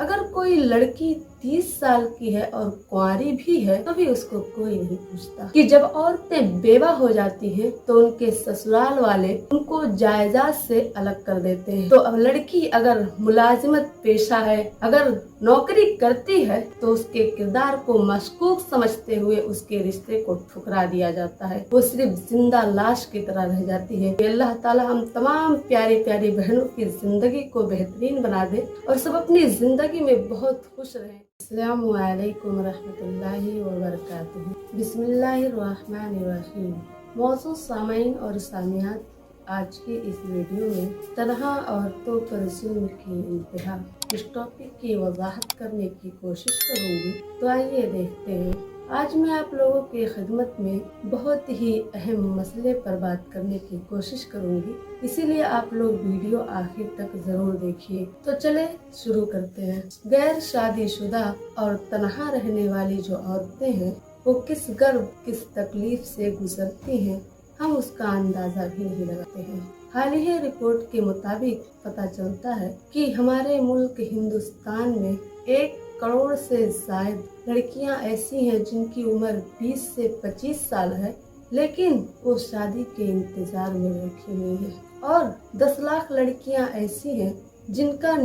अगर कोई लड़की 30 साल की है और कुंवारी भी है तो भी उसको कोई नहीं पूछता कि जब औरतें बेवा हो जाती हैं तो उनके ससुराल वाले उनको जायदाद से अलग कर देते हैं। तो अब लड़की अगर मुलाजिमत पेशा है, अगर नौकरी करती है तो उसके किरदार को मशकूक समझते हुए उसके रिश्ते को ठुकरा दिया जाता है। वो सिर्फ जिंदा लाश की तरह रह जाती है। अल्लाह ताला हम तमाम प्यारी प्यारी बहनों की जिंदगी को बेहतरीन बना दे और सब अपनी जिंदगी में बहुत खुश रहें। अस्सलामु अलैकुम रहमतुल्लाहि व बरकातुहू। बिस्मिल्लाहिर्रहमानिर्रहीम। मौजूद सामीन और सामियात, आज के इस वीडियो में तन्हा औरतों पर जुल्म की इंतहा इस टॉपिक की वजाहत करने की कोशिश करूंगी। तो आइए देखते हैं। आज मैं आप लोगों की खिदमत में बहुत ही अहम मसले पर बात करने की कोशिश करूंगी, इसीलिए आप लोग वीडियो आखिर तक जरूर देखिए। तो चले शुरू करते हैं। गैर शादीशुदा और तन्हा रहने वाली जो औरतें हैं वो किस गर्व किस तकलीफ से गुजरती हैं हम उसका अंदाजा भी नहीं लगाते हैं। हालिया रिपोर्ट के मुताबिक पता चलता है कि हमारे मुल्क हिंदुस्तान में 1 करोड़ से ज्यादा लड़कियां ऐसी हैं जिनकी उम्र 20 से 25 साल है, लेकिन वो शादी के इंतजार में बैठी हुई है। और 10 लाख लड़कियां ऐसी हैं जिनका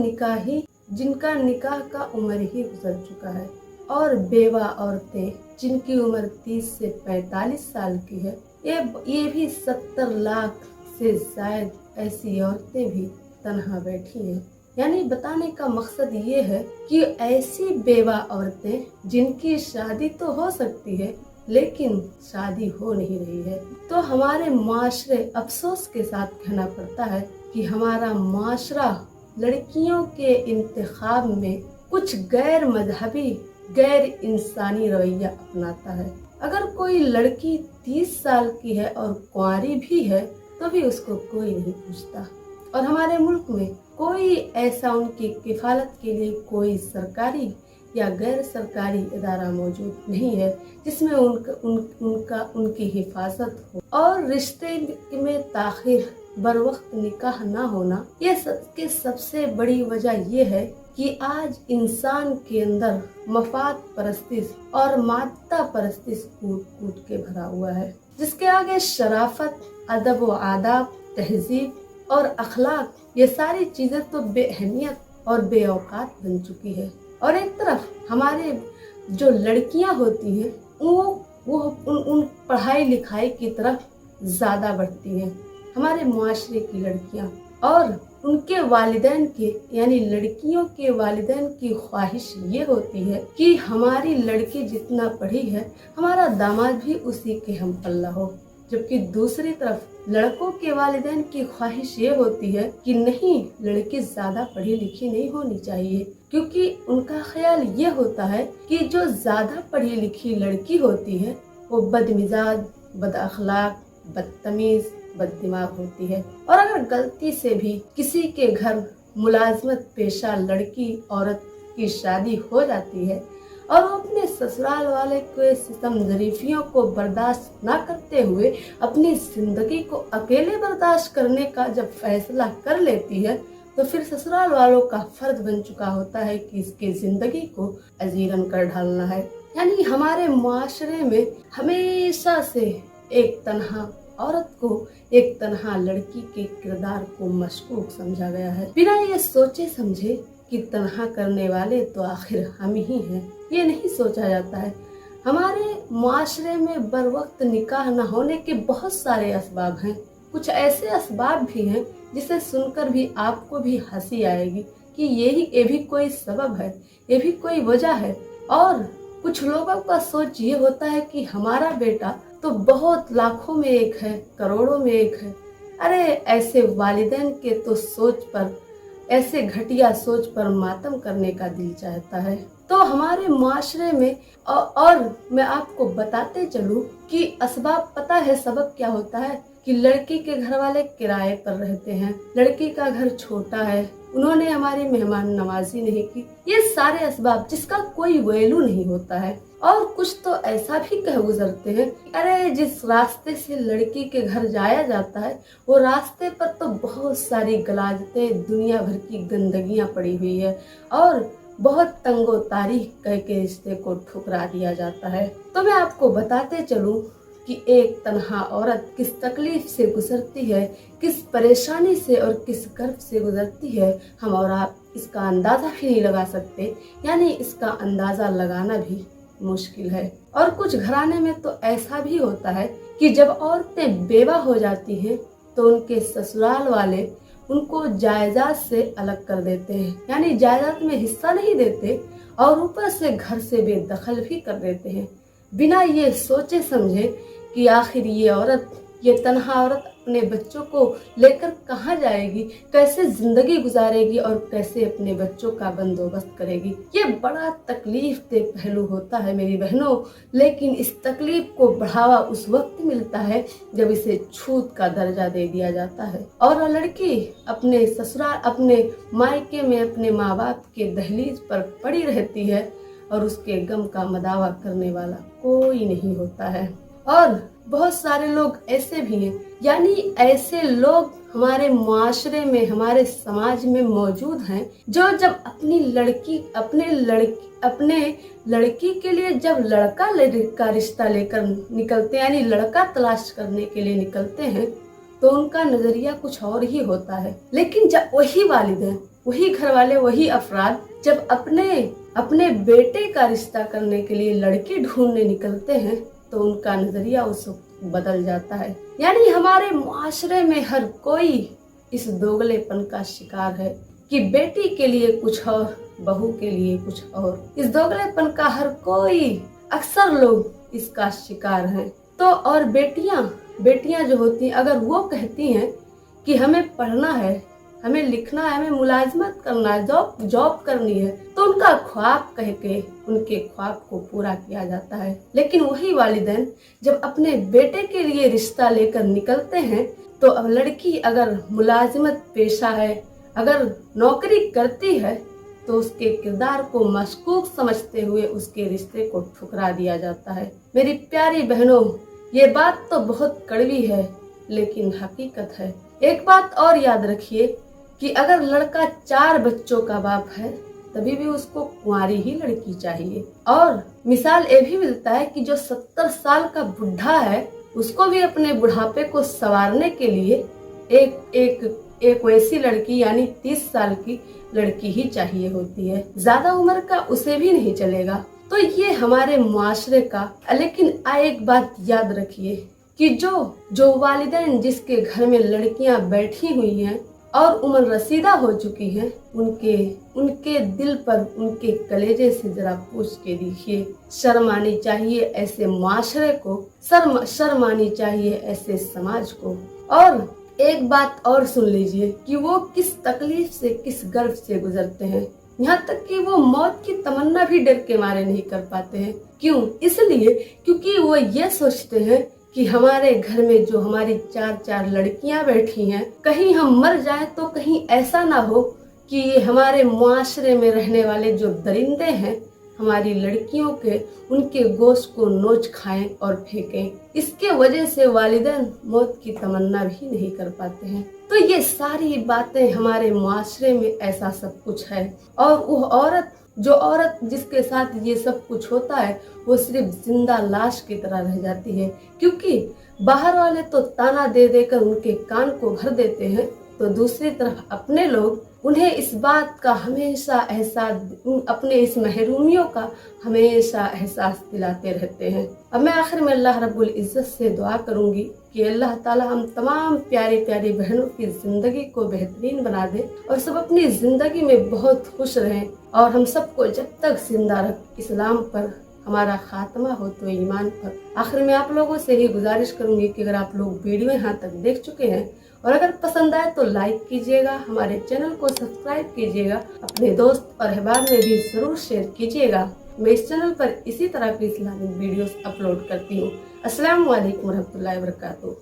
निकाह का उम्र ही गुजर चुका है। और बेवा औरतें जिनकी उम्र 30 से 45 साल की है, ये भी 70 लाख से ज्यादा ऐसी औरतें भी तन्हा बैठी हैं। यानी बताने का मकसद ये है कि ऐसी बेवा औरतें जिनकी शादी तो हो सकती है लेकिन शादी हो नहीं रही है। तो हमारे माशरे अफसोस के साथ कहना पड़ता है कि हमारा माशरा लड़कियों के इंतखाब में कुछ गैर मजहबी गैर इंसानी रवैया अपनाता है। अगर कोई लड़की 30 साल की है और कुंवारी भी है तो भी उसको कोई नहीं पूछता। और हमारे मुल्क में कोई ऐसा उनकी किफालत के लिए कोई सरकारी या गैर सरकारी इदारा मौजूद नहीं है जिसमें उनकी हिफाजत हो। और रिश्ते में ताखिर, बर वक्त निकाह ना होना, ये सबसे बड़ी वजह ये है कि आज इंसान के अंदर मफाद परस्तिश और मादा परस्तिश कूट के भरा हुआ है, जिसके आगे शराफत, अदब व आदाब, तहजीब और अखलाक, ये सारी चीजें तो बेअहमियत और बेऔकात बन चुकी है। और एक तरफ हमारे जो लड़कियां होती हैं वो उन पढ़ाई लिखाई की तरफ ज्यादा बढ़ती हैं, हमारे मुआशरे की लड़कियां। और उनके वालिदैन के यानी लड़कियों के वालिदैन की ख्वाहिश ये होती है कि हमारी लड़की जितना पढ़ी है हमारा दामाद भी उसी के हम पल्ला हो। जबकि दूसरी तरफ लड़कों के वालिदैन की ख्वाहिश ये होती है कि नहीं, लड़की ज्यादा पढ़ी लिखी नहीं होनी चाहिए, क्योंकि उनका ख्याल ये होता है कि जो ज्यादा पढ़ी लिखी लड़की होती है वो बदमिजाज, बदअखलाक, बदतमीज, बददिमाग होती है। और अगर गलती से भी किसी के घर मुलाजमत पेशा लड़की औरत की शादी हो जाती है और वो अपने ससुराल वाले के सितम ज़रीफियों को बर्दाश्त ना करते हुए अपनी जिंदगी को अकेले बर्दाश्त करने का जब फैसला कर लेती है तो फिर ससुराल वालों का फर्ज बन चुका होता है कि इसकी जिंदगी को अजीरन कर डालना है। यानी हमारे मुआशरे में हमेशा से एक तन्हा औरत को, एक तन्हा लड़की के किरदार को मशकूक समझा गया है, बिना ये सोचे समझे कि तन्हा करने वाले तो आखिर हम ही हैं। ये नहीं सोचा जाता है। हमारे मुआशरे में बर वक्त निकाह न होने के बहुत सारे असबाब हैं। कुछ ऐसे असबाब भी हैं जिसे सुनकर भी आपको भी हंसी आएगी कि ये भी कोई सबब है, ये भी कोई वजह है। और कुछ लोगों का सोच ये होता है कि हमारा बेटा तो बहुत लाखों में एक है, करोड़ों में एक है। अरे ऐसे वालिदैन के तो सोच पर, ऐसे घटिया सोच पर मातम करने का दिल चाहता है। तो हमारे मुआशरे में और मैं आपको बताते चलूं कि असबाब पता है सबब क्या होता है कि लड़की के घर वाले किराए पर रहते हैं, लड़की का घर छोटा है, उन्होंने हमारी मेहमान नवाजी नहीं की, ये सारे असबाब जिसका कोई वैल्यू नहीं होता है। और कुछ तो ऐसा भी कह गुजरते हैं, अरे जिस रास्ते से लड़की के घर जाया जाता है वो रास्ते पर तो बहुत सारी गलाजतें, दुनिया भर की गंदगियां पड़ी हुई है और बहुत तंगो तारीख कह के रिश्ते को ठुकरा दिया जाता है। तो मैं आपको बताते चलूं कि एक तन्हा औरत किस तकलीफ से गुजरती है, किस परेशानी से और किस कर्ब से गुजरती है, हम और आप इसका अंदाज़ा भी नहीं लगा सकते, यानी इसका अंदाज़ा लगाना भी मुश्किल है। और कुछ घराने में तो ऐसा भी होता है कि जब औरतें बेवा हो जाती हैं तो उनके ससुराल वाले उनको जायदाद से अलग कर देते हैं, यानी जायदाद में हिस्सा नहीं देते और ऊपर से घर से बेदखल भी कर देते हैं, बिना ये सोचे समझे कि आखिर ये तन्हा औरत अपने बच्चों को लेकर कहाँ जाएगी, कैसे जिंदगी गुजारेगी और कैसे अपने बच्चों का बंदोबस्त करेगी। ये बड़ा तकलीफ दे पहलू होता है मेरी बहनों, लेकिन इस तकलीफ को बढ़ावा उस वक्त मिलता है जब इसे छूत का दर्जा दे दिया जाता है और लड़की अपने ससुराल, अपने मायके में अपने माँ बाप के दहलीज पर पड़ी रहती है और उसके गम का मदावा करने वाला कोई नहीं होता है। और बहुत सारे लोग ऐसे भी हैं, यानी ऐसे लोग हमारे मुआशरे में, हमारे समाज में मौजूद हैं जो जब अपने लड़की के लिए जब लड़का का रिश्ता लेकर निकलते हैं, यानी लड़का तलाश करने के लिए निकलते हैं, तो उनका नजरिया कुछ और ही होता है। लेकिन जब वही वालिदैन, वही घर वाले, वही अफराद जब अपने बेटे का रिश्ता करने के लिए लड़की ढूंढने निकलते हैं तो उनका नजरिया उस वक्त बदल जाता है। यानी हमारे मुआशरे में हर कोई इस दोगलेपन का शिकार है कि बेटी के लिए कुछ और, बहू के लिए कुछ और। इस दोगलेपन का हर कोई, अक्सर लोग इसका शिकार हैं। तो और बेटियां जो होती हैं, अगर वो कहती हैं कि हमें पढ़ना है, हमें लिखना है, हमें मुलाजमत करना है, जॉब करनी है, तो उनका ख्वाब कह के उनके ख्वाब को पूरा किया जाता है। लेकिन वही वालिदैन जब अपने बेटे के लिए रिश्ता लेकर निकलते हैं तो अब लड़की अगर मुलाजमत पेशा है, अगर नौकरी करती है, तो उसके किरदार को मशकूक समझते हुए उसके रिश्ते को ठुकरा दिया जाता है। मेरी प्यारी बहनों, ये बात तो बहुत कड़वी है लेकिन हकीकत है। एक बात और याद रखिए कि अगर लड़का 4 बच्चों का बाप है तभी भी उसको कुंवारी ही लड़की चाहिए। और मिसाल ये भी मिलता है कि जो 70 साल का बुढ़ा है उसको भी अपने बुढ़ापे को संवारने के लिए एक वैसी लड़की, यानी 30 साल की लड़की ही चाहिए होती है, ज्यादा उम्र का उसे भी नहीं चलेगा। तो ये हमारे मुआशरे का। लेकिन एक बात याद रखिए कि जो वालिदैन जिसके घर में लड़कियां बैठी हुई हैं और उम्र रसीदा हो चुकी हैं, उनके दिल पर, उनके कलेजे से जरा पूछ के देखिए। शर्म आनी चाहिए ऐसे मुआशरे को, शर्म आनी चाहिए ऐसे समाज को। और एक बात और सुन लीजिए कि वो किस तकलीफ से, किस गर्व से गुजरते हैं, यहाँ तक कि वो मौत की तमन्ना भी डर के मारे नहीं कर पाते हैं। क्यों? इसलिए क्योंकि वो ये सोचते हैं कि हमारे घर में जो हमारी 4 लड़कियां बैठी हैं, कहीं हम मर जाएं तो कहीं ऐसा ना हो कि ये हमारे मुआशरे में रहने वाले जो दरिंदे हैं हमारी लड़कियों के, उनके गोश्त को नोच खाएं और फेंकें। इसके वजह से वालिदैन मौत की तमन्ना भी नहीं कर पाते हैं। तो ये सारी बातें, हमारे मुआशरे में ऐसा सब कुछ है। और वो औरत जिसके साथ ये सब कुछ होता है वो सिर्फ जिंदा लाश की तरह रह जाती है, क्योंकि बाहर वाले तो ताना दे देकर उनके कान को भर देते हैं, तो दूसरी तरफ अपने लोग उन्हें इस बात का हमेशा एहसास, अपने इस महरूमियों का हमेशा एहसास दिलाते रहते हैं। अब मैं आखिर में अल्लाह रब्बुल इज्जत से दुआ करूंगी कि अल्लाह ताला हम तमाम प्यारी प्यारी बहनों की जिंदगी को बेहतरीन बना दे और सब अपनी जिंदगी में बहुत खुश रहें। और हम सबको जब तक जिंदा रख इस्लाम पर हमारा खात्मा हो तो ईमान पर। आखिर में आप लोगों से ही गुजारिश करूंगी कि अगर आप लोग वीडियो यहाँ तक देख चुके हैं और अगर पसंद आए तो लाइक कीजिएगा, हमारे चैनल को सब्सक्राइब कीजिएगा, अपने दोस्त और अहबाब में भी जरूर शेयर कीजिएगा। मैं इस चैनल पर इसी तरह की इस्लामिक वीडियोस अपलोड करती हूँ। अस्सलाम वालेकुम रहमतुल्लाहि व बरकातुहू।